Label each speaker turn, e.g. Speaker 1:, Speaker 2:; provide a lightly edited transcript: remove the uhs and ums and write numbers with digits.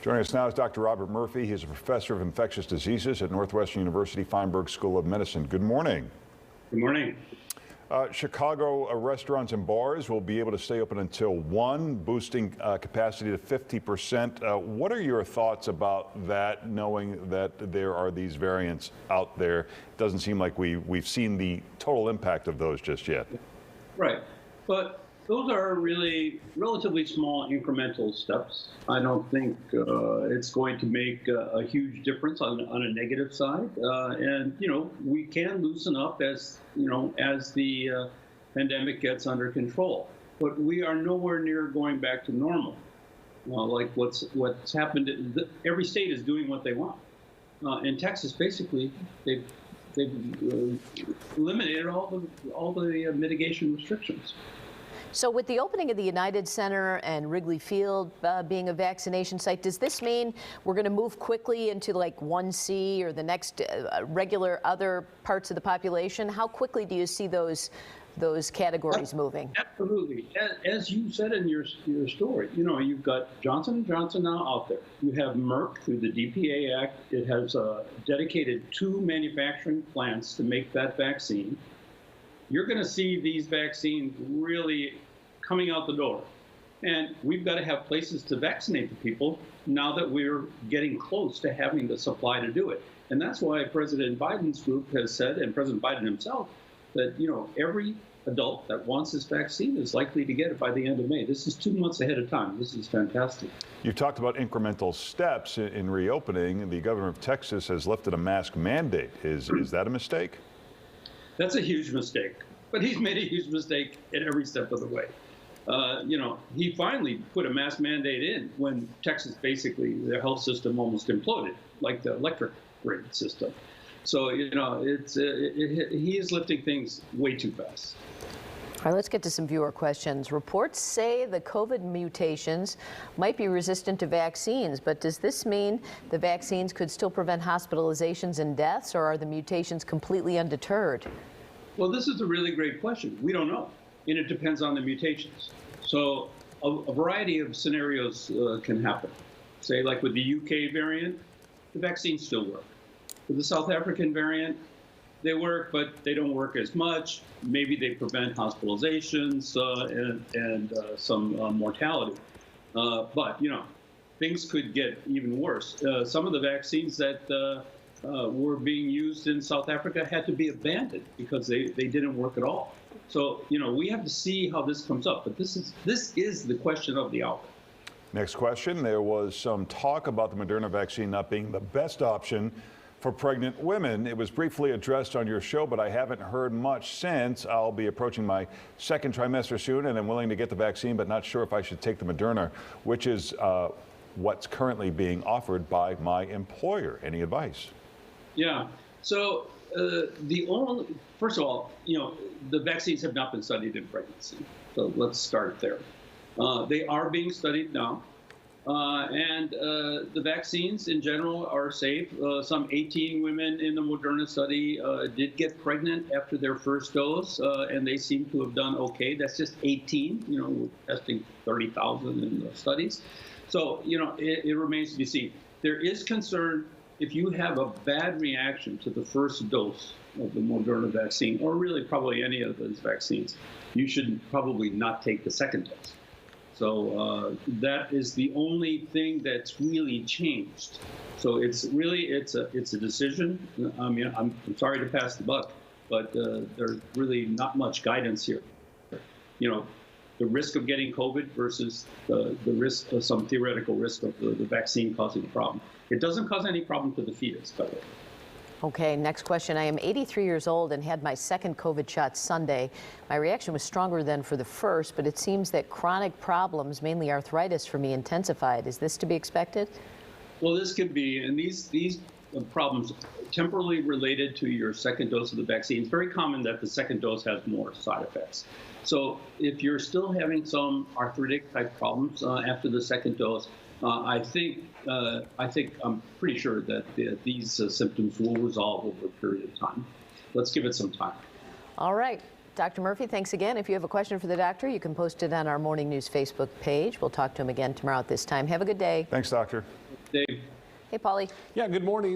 Speaker 1: Joining us now is Dr. Robert Murphy. He's a professor of infectious diseases at Northwestern University Feinberg School of Medicine. Good morning.
Speaker 2: Good morning.
Speaker 1: Chicago restaurants and bars will be able to stay open until 1, boosting capacity to 50%. What are your thoughts about that, knowing that there are these variants out there? It doesn't seem like we've seen the total impact of those just yet.
Speaker 2: Right. But those are really relatively small incremental steps. I don't think it's going to make a huge difference on a negative side. And, we can loosen up as the pandemic gets under control. But we are nowhere near going back to normal. Like what's happened, every state is doing what they want. In Texas, basically, they've eliminated all the mitigation restrictions.
Speaker 3: So with the opening of the United Center and Wrigley Field being a vaccination site, does this mean we're going to move quickly into like 1C or the next regular other parts of the population? How quickly do you see those categories moving?
Speaker 2: Absolutely. As you said in your story, you've got Johnson & Johnson now out there. You have Merck through the DPA Act. It has dedicated 2 manufacturing plants to make that vaccine. You're going to see these vaccines really coming out the door. And we've got to have places to vaccinate the people now that we're getting close to having the supply to do it. And that's why President Biden's group has said, and President Biden himself, that every adult that wants this vaccine is likely to get it by the end of May. This is 2 months ahead of time. This is fantastic.
Speaker 1: You've talked about incremental steps in reopening. The governor of Texas has lifted a mask mandate. Is that a mistake?
Speaker 2: That's a huge mistake, but he's made a huge mistake at every step of the way. He finally put a mask mandate in when Texas, basically, their health system almost imploded, like the electric grid system. So, he is lifting things way too fast.
Speaker 3: All right, let's get to some viewer questions. Reports say the COVID mutations might be resistant to vaccines, but does this mean the vaccines could still prevent hospitalizations and deaths, or are the mutations completely undeterred?
Speaker 2: Well, this is a really great question. We don't know, and it depends on the mutations. So a variety of scenarios can happen. Say, like with the UK variant, the vaccines still work. With the South African variant, they work, but they don't work as much. Maybe they prevent hospitalizations and some mortality. But, things could get even worse. Some of the vaccines that were being used in South Africa had to be abandoned because they didn't work at all. So, we have to see how this comes up. But this is the question of the hour.
Speaker 1: Next question. There was some talk about the Moderna vaccine not being the best option for pregnant women. It was briefly addressed on your show, but I haven't heard much since. I'll be approaching my 2nd trimester soon, and I'm willing to get the vaccine, but not sure if I should take the Moderna, which is what's currently being offered by my employer. Any advice?
Speaker 2: Yeah. So first of all, the vaccines have not been studied in pregnancy. So let's start there. They are being studied now. And the vaccines in general are safe. Some 18 women in the Moderna study did get pregnant after their first dose, and they seem to have done okay. That's just 18. We're testing 30,000 in the studies. So, it remains to be seen. There is concern if you have a bad reaction to the first dose of the Moderna vaccine, or really probably any of those vaccines, you should probably not take the second dose. So that is the only thing that's really changed. So it's a decision. I mean, I'm sorry to pass the buck, but there's really not much guidance here. The risk of getting COVID versus the risk of some theoretical risk of the vaccine causing a problem. It doesn't cause any problem to the fetus, by the way.
Speaker 3: Okay, next question. I am 83 years old and had my 2nd COVID shot Sunday. My reaction was stronger than for the first, but it seems that chronic problems, mainly arthritis for me, intensified. Is this to be expected?
Speaker 2: Well, this could be, and these problems temporally related to your 2nd dose of the vaccine. It's very common that the 2nd dose has more side effects. So if you're still having some arthritic type problems after the 2nd dose, I think I'm pretty sure that these symptoms will resolve over a period of time. Let's give it some time.
Speaker 3: All right. Dr. Murphy, thanks again. If you have a question for the doctor, you can post it on our Morning News Facebook page. We'll talk to him again tomorrow at this time. Have a good day.
Speaker 1: Thanks, Doctor.
Speaker 2: Dave.
Speaker 3: Hey, Paulie.
Speaker 4: Yeah, good morning.